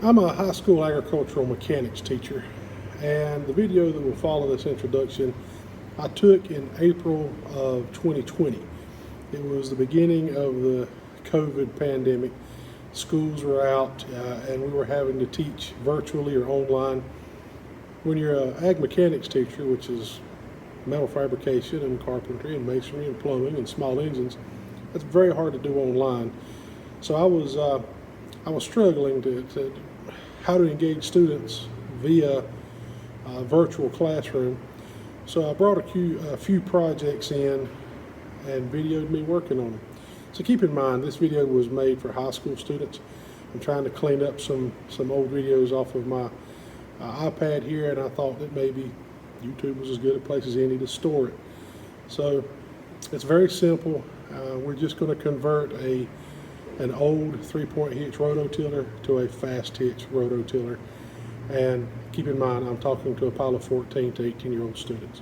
I'm a high school agricultural mechanics teacher, and the video that will follow this introduction I took in April of 2020. It was the beginning of the COVID pandemic. Schools were out and we were having to teach virtually or online. When you're an ag mechanics teacher, which is metal fabrication and carpentry and masonry and plumbing and small engines, that's very hard to do online. So I was struggling to how to engage students via virtual classroom. So I brought a few projects in and videoed me working on them. So keep in mind, this video was made for high school students. I'm trying to clean up some old videos off of my iPad here, and I thought that maybe YouTube was as good a place as any to store it. So it's very simple. We're just going to convert an old 3-point hitch rototiller to a fast hitch rototiller. And keep in mind, I'm talking to a pile of 14 to 18-year-old students.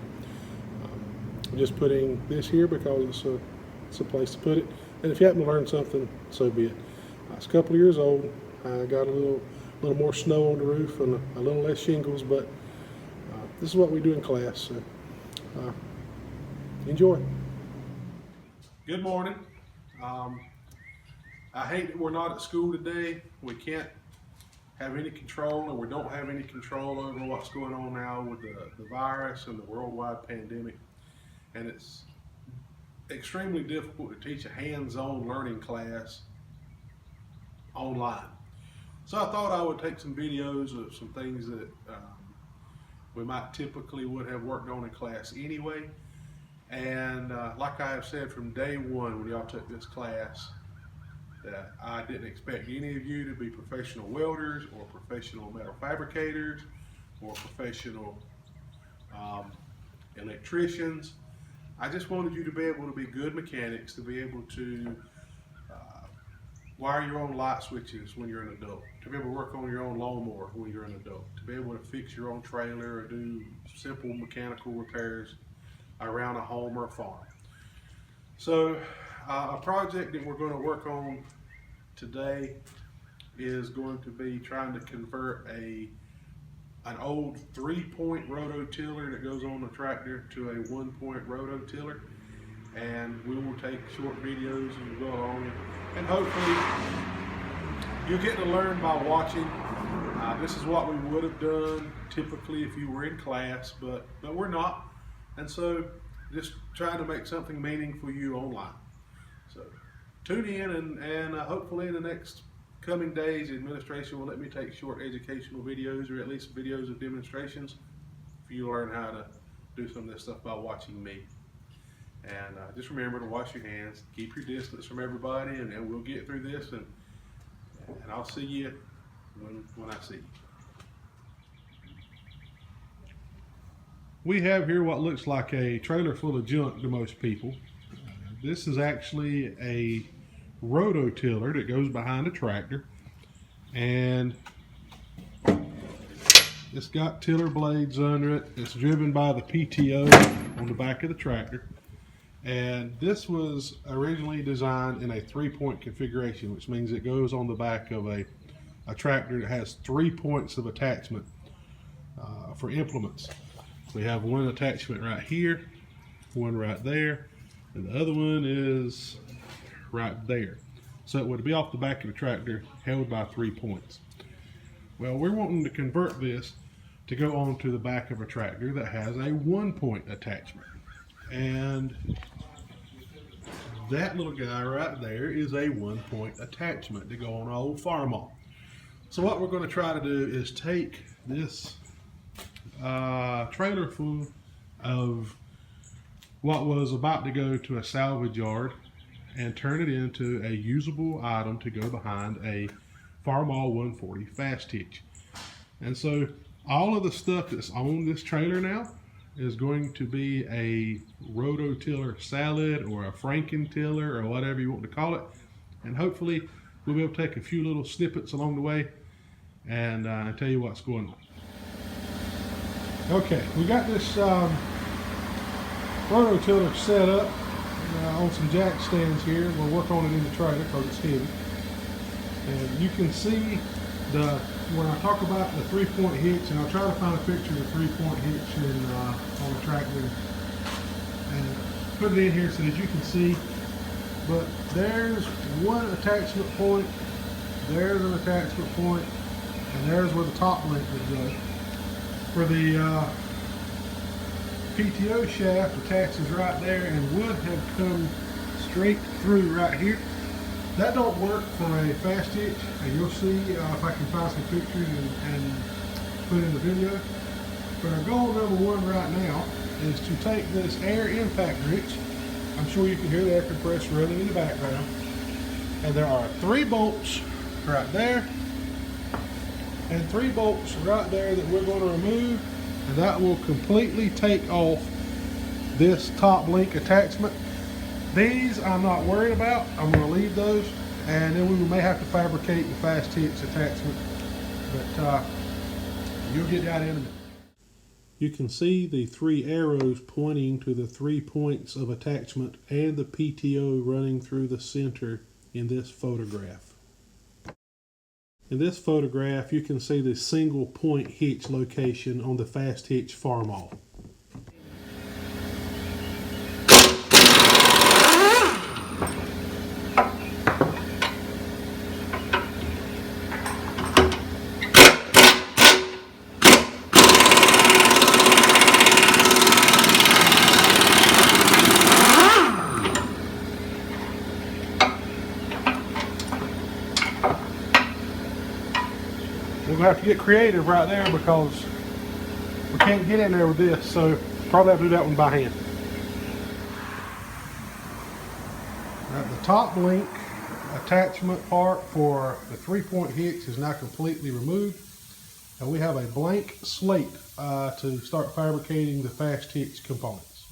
I'm just putting this here because it's a place to put it. And if you happen to learn something, so be it. It's a couple of years old. I got a little more snow on the roof and a little less shingles, but this is what we do in class. So enjoy. Good morning. I hate that we're not at school today. We can't have any control, or we don't have any control over what's going on now with the virus and the worldwide pandemic. And it's extremely difficult to teach a hands-on learning class online. So I thought I would take some videos of some things that we might typically would have worked on in class anyway. And like I have said from day one when y'all took this class, that I didn't expect any of you to be professional welders or professional metal fabricators or professional electricians. I just wanted you to be able to be good mechanics, to be able to wire your own light switches when you're an adult, to be able to work on your own lawnmower when you're an adult, to be able to fix your own trailer or do simple mechanical repairs around a home or a farm. So a project that we're going to work on today is going to be trying to convert an old 3-point rototiller that goes on the tractor to a 1-point rototiller, and we will take short videos as we go along, and hopefully you'll get to learn by watching. This is what we would have done typically if you were in class, but we're not, and so just trying to make something meaningful for you online. So tune in, and hopefully in the next coming days, the administration will let me take short educational videos, or at least videos of demonstrations for you to learn how to do some of this stuff by watching me. And just remember to wash your hands, keep your distance from everybody, and we'll get through this, and I'll see you when I see you. We have here what looks like a trailer full of junk to most people. This is actually a rototiller that goes behind a tractor, and it's got tiller blades under it. It's driven by the PTO on the back of the tractor, and this was originally designed in a 3-point configuration, which means it goes on the back of a tractor that has 3 points of attachment for implements. We have one attachment right here, one right there, and the other one is right there. So it would be off the back of the tractor, held by 3 points. Well, we're wanting to convert this to go onto the back of a tractor that has a 1-point attachment. And that little guy right there is a 1-point attachment to go on an old Farmall. So what we're going to try to do is take this trailer full of what was about to go to a salvage yard and turn it into a usable item to go behind a Farmall 140 fast hitch. And so all of the stuff that's on this trailer now is going to be a rototiller salad or a Frankentiller or whatever you want to call it, and hopefully we'll be able to take a few little snippets along the way and tell you what's going on. Okay, we got this rototiller set up on some jack stands here. We'll work on it in the trailer because it's heavy. And you can see When I talk about the 3-point hitch, and I'll try to find a picture of the 3-point hitch on the tractor and put it in here so that you can see. But there's one attachment point, there's an attachment point, and there's where the top link would go. For the PTO shaft attaches right there and would have come straight through right here. That don't work for a fast hitch, and you'll see if I can find some pictures and put in the video. But our goal number one right now is to take this air impact wrench. I'm sure you can hear the air compressor running in the background. And there are 3 bolts right there and 3 bolts right there that we're going to remove, and that will completely take off this top link attachment. These I'm not worried about. I'm going to leave those, and then we may have to fabricate the fast hitch attachment, but you'll get that in a minute. You can see the 3 arrows pointing to the 3 points of attachment and the PTO running through the center in this photograph. In this photograph, you can see the single point hitch location on the fast hitch Farmall. We're going to have to get creative right there because we can't get in there with this, so probably have to do that one by hand. The top link attachment part for the 3-point hitch is now completely removed, and we have a blank slate to start fabricating the fast hitch components.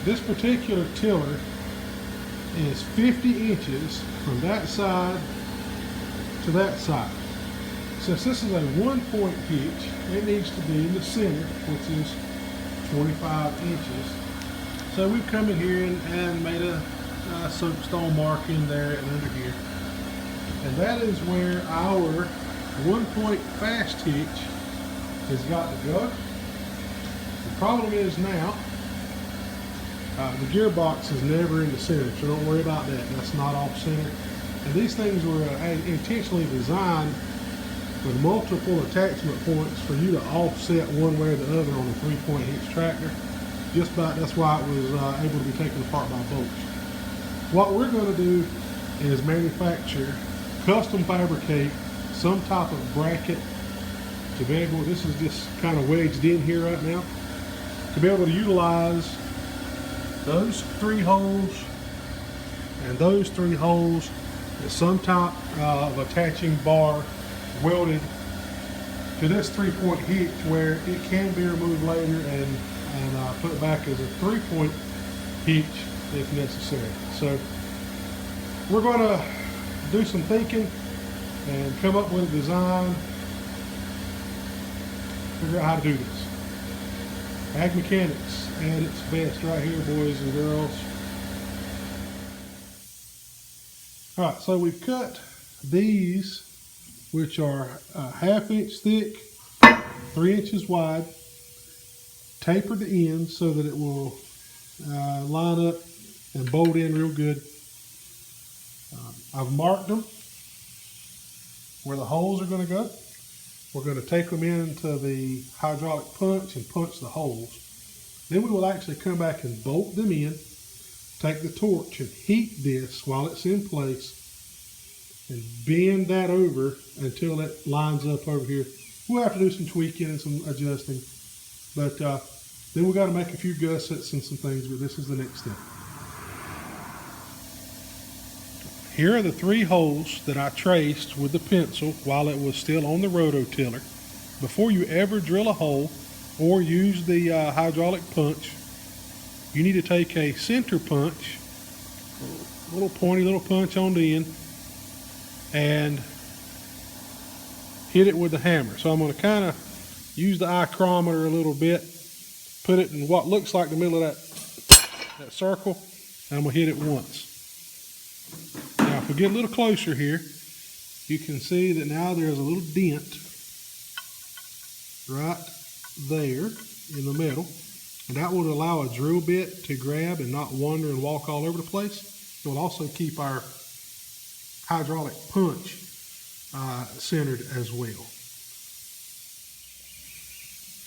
This particular tiller is 50 inches from that side to that side. Since this is a 1-point hitch, it needs to be in the center, which is 25 inches. So we've come in here and made a soapstone mark in there and under here. And that is where our 1-point fast hitch has got to go. The problem is now, the gearbox is never in the center, so don't worry about that. That's not off center. And these things were intentionally designed with multiple attachment points for you to offset one way or the other on a 3-point hitch tractor. That's why it was able to be taken apart by bolts. What we're going to do is manufacture, custom fabricate some type of bracket to be able, this is just kind of wedged in here right now, to be able to utilize those 3 holes and those 3 holes as some type of attaching bar welded to this 3-point hitch, where it can be removed later and put back as a 3-point hitch if necessary. So we're going to do some thinking and come up with a design, figure out how to do this. Ag mechanics at its best right here, boys and girls. All right, so we've cut these, which are 1/2 inch thick, 3 inches wide, tapered the ends so that it will line up and bolt in real good. I've marked them where the holes are going to go. We're going to take them into the hydraulic punch and punch the holes. Then we will actually come back and bolt them in, take the torch and heat this while it's in place, and bend that over until it lines up over here. We'll have to do some tweaking and some adjusting, but then we've got to make a few gussets and some things, but this is the next step. Here are the 3 holes that I traced with the pencil while it was still on the rototiller. Before you ever drill a hole or use the hydraulic punch, you need to take a center punch, a little pointy little punch on the end, and hit it with the hammer. So I'm going to kind of use the micrometer a little bit, put it in what looks like the middle of that circle, and I'm going to hit it once. Now if we get a little closer here, you can see that now there's a little dent right there in the metal, and that will allow a drill bit to grab and not wander and walk all over the place. It will also keep our hydraulic punch centered as well.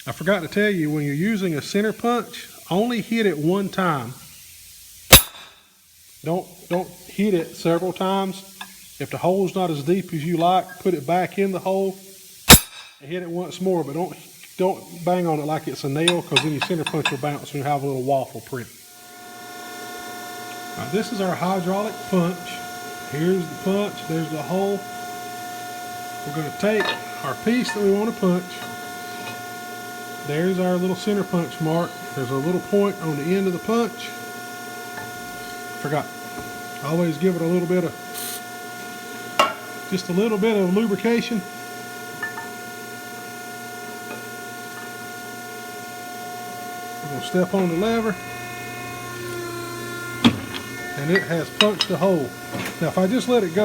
I forgot to tell you, when you're using a center punch, only hit it one time. Don't hit it several times. If the hole's not as deep as you like, put it back in the hole and hit it once more, but don't bang on it like it's a nail, because then your center punch will bounce and you'll have a little waffle print. Now, this is our hydraulic punch. Here's the punch, there's the hole. We're going to take our piece that we want to punch. There's our little center punch mark. There's a little point on the end of the punch. Forgot. Always give it a little bit of, just a little bit of lubrication. We're going to step on the lever, and it has punched a hole. Now if I just let it go,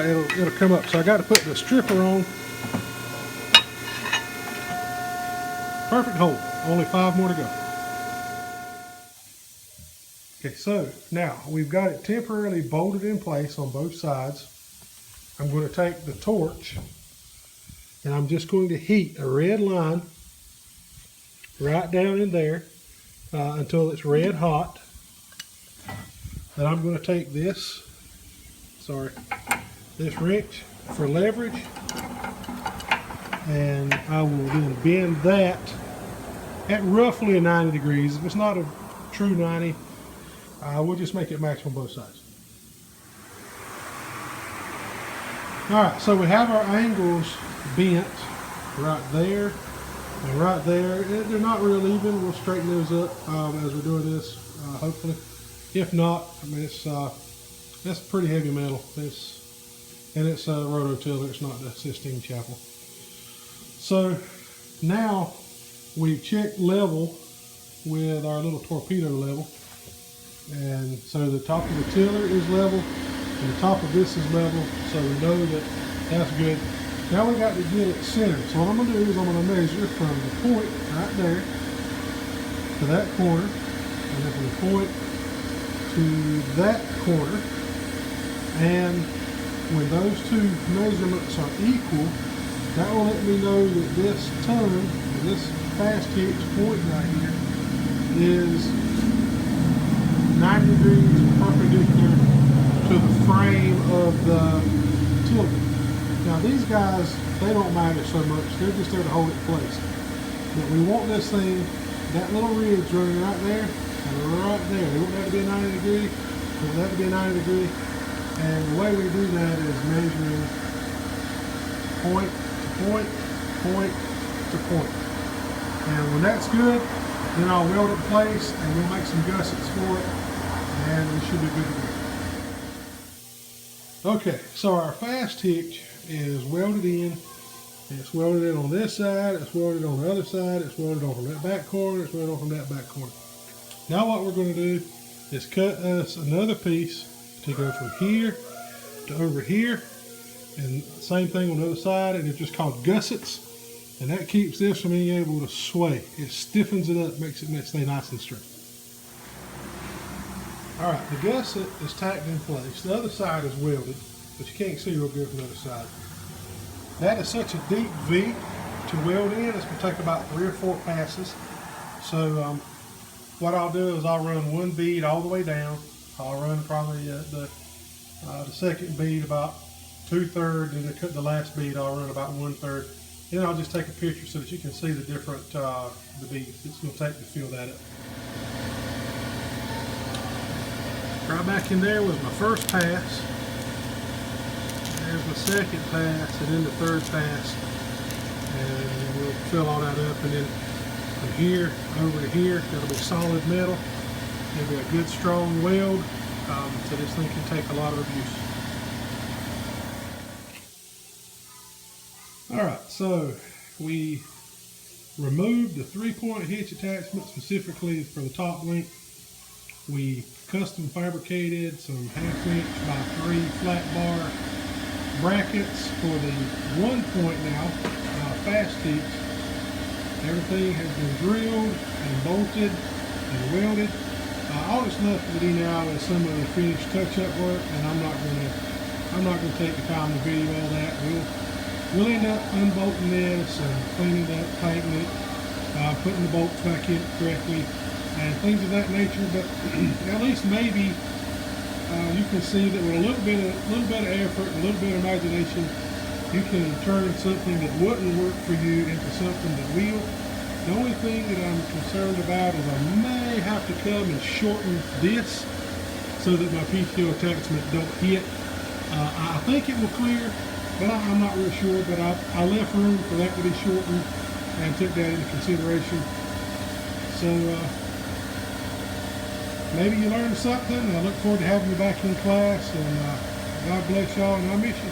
it'll come up. So I got to put the stripper on. Perfect hole. Only 5 more to go. Okay, so now we've got it temporarily bolted in place on both sides. I'm going to take the torch and I'm just going to heat a red line right down in there until it's red hot. Then I'm going to take this wrench for leverage, and I will then bend that at roughly a 90 degrees. If it's not a true 90, we'll just make it match on both sides. Alright, so we have our angles bent right there and right there. They're not real even. We'll straighten those up as we're doing this, hopefully. If not, I mean, that's pretty heavy metal. And it's a rototiller, it's not the Sistine Chapel. So now we've checked level with our little torpedo level. And so the top of the tiller is level and the top of this is level, so we know that that's good. Now we got to get it centered. So what I'm going to do is I'm going to measure from the point right there to that corner, and then from the point to that corner. And when those two measurements are equal, that will let me know that this tongue, this fast hitch point right here, is 90 degrees perpendicular to the frame of the tiller. Now these guys, they don't matter so much. They're just there to hold it in place. But we want this thing, that little ridge running right there and right there. We want that to be a 90 degree. We want that to be a 90 degree. And the way we do that is measuring point to point, point to point. And when that's good, then I'll weld it in place and we'll make some gussets for it, and we should be good to go. Okay, so our fast hitch is welded in. It's welded in on this side, it's welded on the other side, it's welded on from that back corner, it's welded on from that back corner. Now what we're going to do is cut us another piece to go from here to over here, and same thing on the other side, and it's just called gussets, and that keeps this from being able to sway. It stiffens it up, makes it stay nice and straight. Alright, the gusset is tacked in place. The other side is welded, but you can't see real good from the other side. That is such a deep V to weld in, it's going to take about 3 or 4 passes. So what I'll do is I'll run one bead all the way down. I'll run probably the second bead about 2/3, and the last bead I'll run about 1/3. Then I'll just take a picture so that you can see the different the beads it's going to take to fill that up. Right back in there was my first pass. There's my second pass, and then the third pass. And we'll fill all that up, and then from here over to here, that'll be solid metal. It'll be a good strong weld, so this thing can take a lot of abuse. Alright, so we removed the 3-point hitch attachment specifically for the top link. We custom fabricated some 1/2 inch by 3 flat bar brackets for the 1 point now, fast hitch. Everything has been drilled and bolted and welded. All that's left to do now is some of the finished touch-up work, and I'm not going to take the time to video all that. We'll end up unbolting this and cleaning it up, tightening it, putting the bolts back in correctly, and things of that nature. But at least maybe you can see that with a little bit of effort, a little bit of imagination, you can turn something that wouldn't work for you into something that will. The only thing that I'm concerned about is I may have to come and shorten this so that my PTO attachment don't hit. I think it will clear, but I'm not real sure. But I left room for that to be shortened and took that into consideration. So maybe you learned something, and I look forward to having you back in class. And God bless y'all, and I miss you.